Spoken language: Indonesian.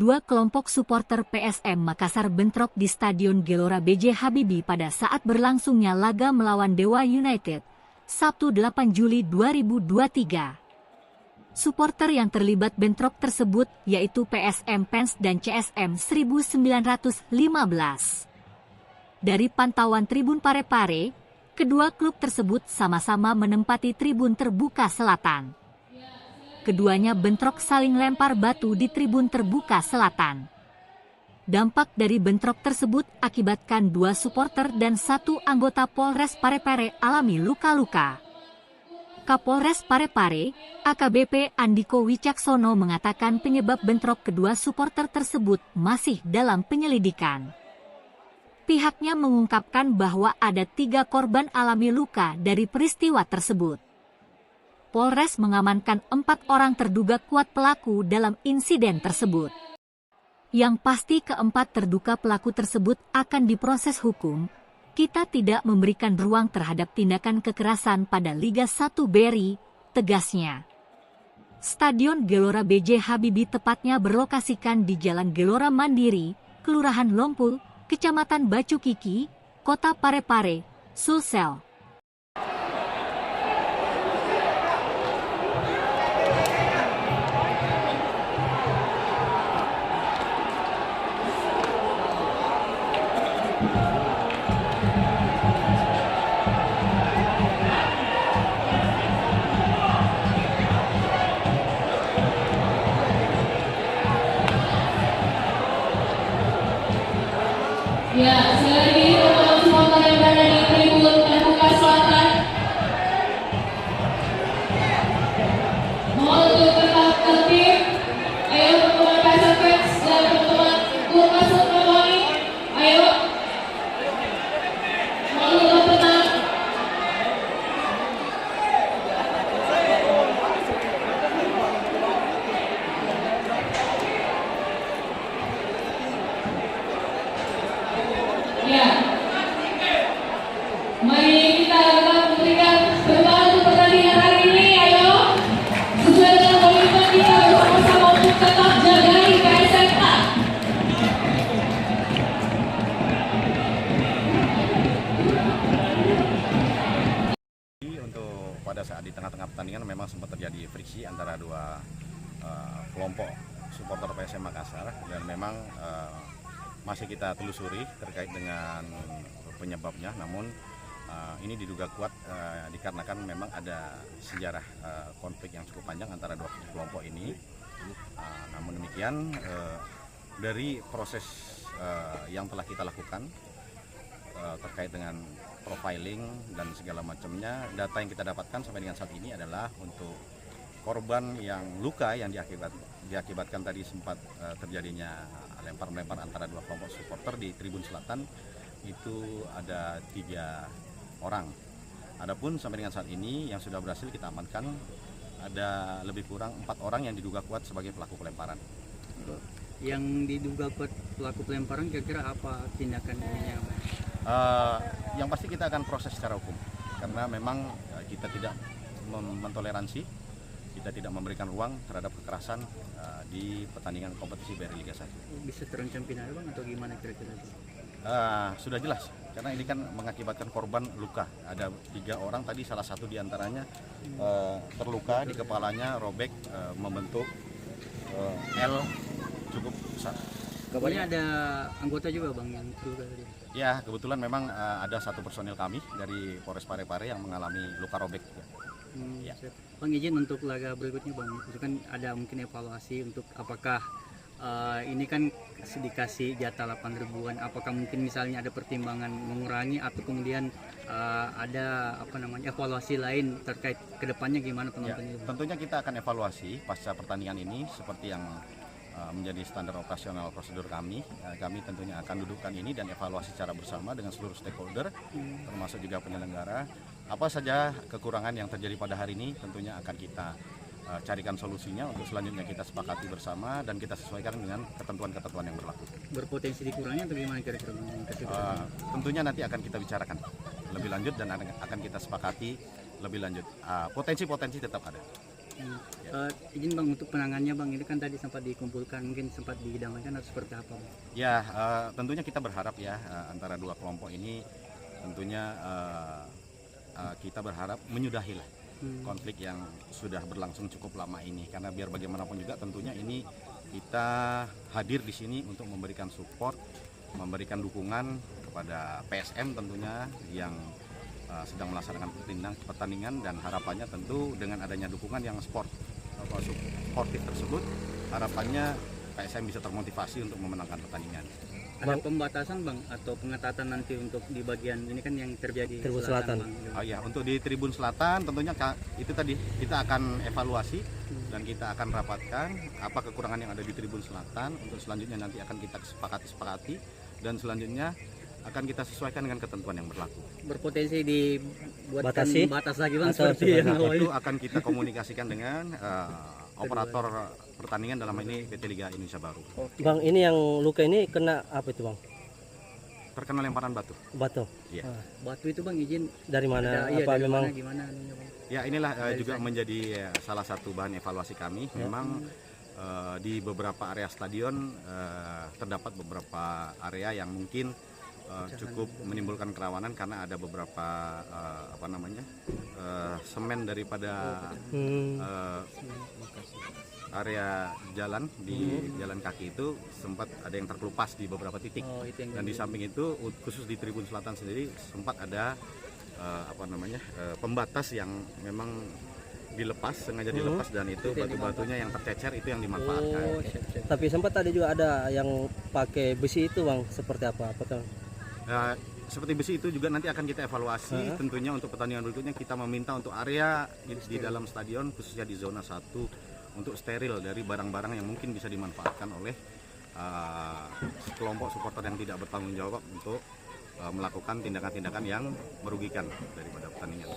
Dua kelompok supporter PSM Makassar bentrok di Stadion Gelora B.J. Habibie pada saat berlangsungnya laga melawan Dewa United, Sabtu 8 Juli 2023. Supporter yang terlibat bentrok tersebut yaitu PSM Fans dan CSM 1915. Dari pantauan Tribun Parepare, kedua klub tersebut sama-sama menempati tribun terbuka selatan. Keduanya bentrok saling lempar batu di tribun terbuka selatan. Dampak dari bentrok tersebut akibatkan dua supporter dan satu anggota Polres Parepare alami luka-luka. Kapolres Parepare, AKBP Andiko Wicaksono mengatakan penyebab bentrok kedua supporter tersebut masih dalam penyelidikan. Pihaknya mengungkapkan bahwa ada 3 korban alami luka dari peristiwa tersebut. Polres mengamankan 4 orang terduga kuat pelaku dalam insiden tersebut. Yang pasti keempat terduga pelaku tersebut akan diproses hukum. Kita tidak memberikan ruang terhadap tindakan kekerasan pada Liga 1 BRI, tegasnya. Stadion Gelora B.J. Habibie tepatnya berlokasikan di Jalan Gelora Mandiri, Kelurahan Lompul, Kecamatan Bacukiki, Kota Parepare, Sulsel. Ya, sekali lagi untuk supporter yang berada di tribun terbuka selatan, mohon untuk tetap tertib. Ayo teman-teman PSM Fans dan teman-teman klub masuk kembali. Ayo, mohon untuk tenang. Ya, mari kita memberikan semangat untuk pertandingan hari ini. Ayo, sesuai dengan komitmen kita bersama-sama untuk tetap jaga PSMK. Untuk pada saat di tengah-tengah pertandingan memang sempat terjadi friksi antara dua kelompok supporter PSM Makassar dan memang masih kita telusuri terkait dengan penyebabnya, namun ini diduga kuat dikarenakan memang ada sejarah konflik yang cukup panjang antara dua kelompok ini. Namun demikian dari proses yang telah kita lakukan terkait dengan profiling dan segala macamnya, data yang kita dapatkan sampai dengan saat ini adalah untuk korban yang luka yang diakibatkan tadi sempat terjadinya lempar-lempar antara dua kelompok supporter di Tribun Selatan itu ada 3 orang. Adapun sampai dengan saat ini yang sudah berhasil kita amankan ada lebih kurang 4 orang yang diduga kuat sebagai pelaku pelemparan. Yang diduga kuat pelaku pelemparan kira-kira apa tindakan ininya? Yang pasti kita akan proses secara hukum karena memang kita tidak mentoleransi, kita tidak memberikan ruang terhadap kekerasan di pertandingan kompetisi BRI Liga 1. Bisa terancam pidana bang atau gimana kira-kira? Sudah jelas karena ini kan mengakibatkan korban luka. Ada 3 orang tadi, salah satu diantaranya terluka di kepalanya, robek membentuk L cukup besar. Kabarnya ada anggota juga bang yang terluka tadi? Ya, kebetulan memang ada 1 personil kami dari Polres Parepare yang mengalami luka robek. Ya. Bang, izin untuk laga berikutnya bang, itu kan ada mungkin evaluasi untuk apakah ini kan dikasih jatah 8 ribuan, apakah mungkin misalnya ada pertimbangan mengurangi atau kemudian ada evaluasi lain terkait kedepannya gimana penontonnya? Ya, tentunya kita akan evaluasi pasca pertandingan ini seperti yang menjadi standar operasional prosedur kami. Kami tentunya akan dudukkan ini dan evaluasi secara bersama dengan seluruh stakeholder, termasuk juga penyelenggara. Apa saja kekurangan yang terjadi pada hari ini tentunya akan kita carikan solusinya untuk selanjutnya kita sepakati bersama dan kita sesuaikan dengan ketentuan-ketentuan yang berlaku. Berpotensi dikurangnya atau gimana kira-kira? Tentunya nanti akan kita bicarakan lebih lanjut dan akan kita sepakati lebih lanjut. Potensi-potensi tetap ada. Izin Bang untuk penangannya Bang, ini kan tadi sempat dikumpulkan, mungkin sempat didamaikan atau seperti apa Bang? Ya, tentunya kita berharap ya antara dua kelompok ini tentunya kita berharap menyudahi lah konflik yang sudah berlangsung cukup lama ini, karena biar bagaimanapun juga tentunya ini kita hadir di sini untuk memberikan support, memberikan dukungan kepada PSM tentunya yang sedang melaksanakan pertandingan, dan harapannya tentu dengan adanya dukungan yang sportif tersebut, harapannya PSM bisa termotivasi untuk memenangkan pertandingan. Ada pembatasan Bang atau pengetatan nanti untuk di bagian ini kan yang terjadi Tribun Selatan. Bang? Oh ya, untuk di Tribun Selatan tentunya itu tadi kita akan evaluasi dan kita akan rapatkan apa kekurangan yang ada di Tribun Selatan. Untuk selanjutnya nanti akan kita sepakati dan selanjutnya akan kita sesuaikan dengan ketentuan yang berlaku. Berpotensi dibuatkan Batasi? batas lagi Bang Atau seperti yang Nah, itu awalnya. akan kita komunikasikan dengan operator pertandingan, dalam hal ini PT Liga Indonesia Baru. Bang, ini yang luka ini kena apa itu Bang? Terkena lemparan batu. Batu. Iya. Batu itu Bang izin Dari mana? iya, Apa dari memang? mana, gimana anunya, Bang? Ya, inilah juga menjadi salah satu bahan evaluasi kami. Memang di beberapa area stadion terdapat beberapa area yang mungkin cukup menimbulkan kerawanan karena ada beberapa semen daripada area jalan di jalan kaki itu sempat ada yang terkelupas di beberapa titik. Oh, itu yang Dan di samping itu khusus di Tribun Selatan sendiri sempat ada pembatas yang memang sengaja dilepas, dan itu batu-batunya yang tercecer itu yang dimanfaatkan. Oh, siap. Tapi sempat tadi juga ada yang pakai besi itu Bang, seperti apa? Apakah Seperti besi itu juga nanti akan kita evaluasi. Tentunya untuk pertandingan berikutnya kita meminta untuk area di dalam stadion khususnya di zona 1 untuk steril dari barang-barang yang mungkin bisa dimanfaatkan oleh kelompok supporter yang tidak bertanggung jawab untuk melakukan tindakan-tindakan yang merugikan daripada pertandingan.